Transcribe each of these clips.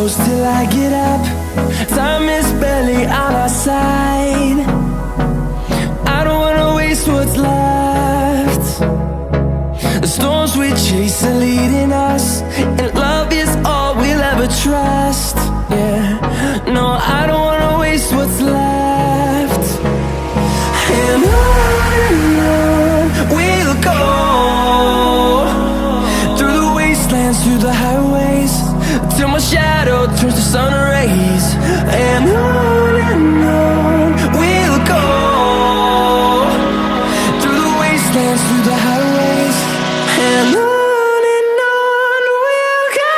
close till I get up. Time is barely on our side. I don't wanna waste what's left. The storms we chase are leading us, and love is all we'll ever trust. Yeah, no, I don't wanna waste what's left. And on we'll go, through the wastelands, through the highways, till my shadow turns to sun rays. And on we'll go, through the wastelands, through the highways, and on we'll go.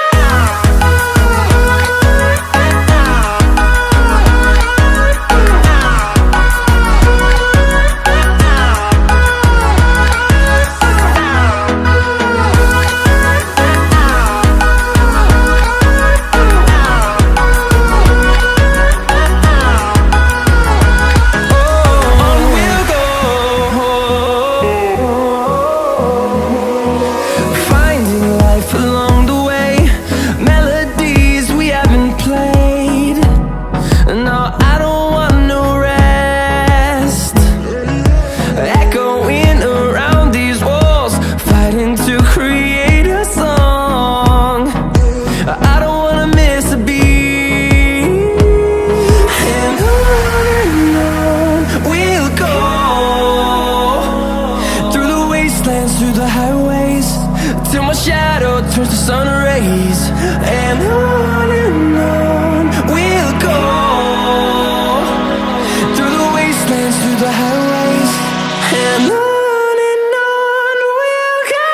Through the highways, till my shadow turns to sun rays. And on we'll go, through the wastelands, through the highways, and on we'll go.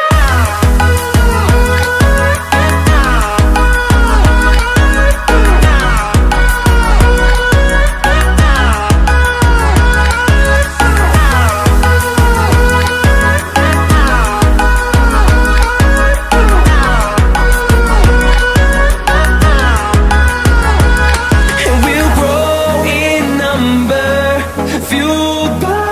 Fueled by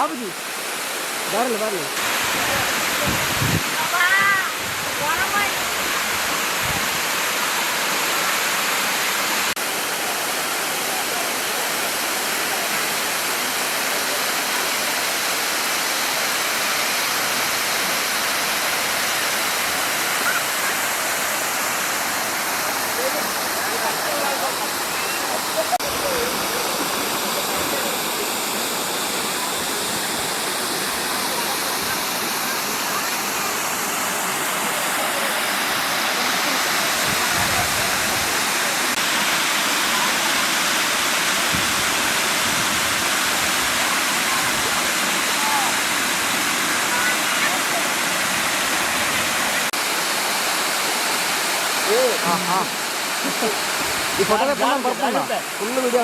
ಆಬುಜಿ ಬರಲಿ ಬರಲಿ ಈ ಫೋಟೋಗೆ ಬರ್ತಾನೆ full video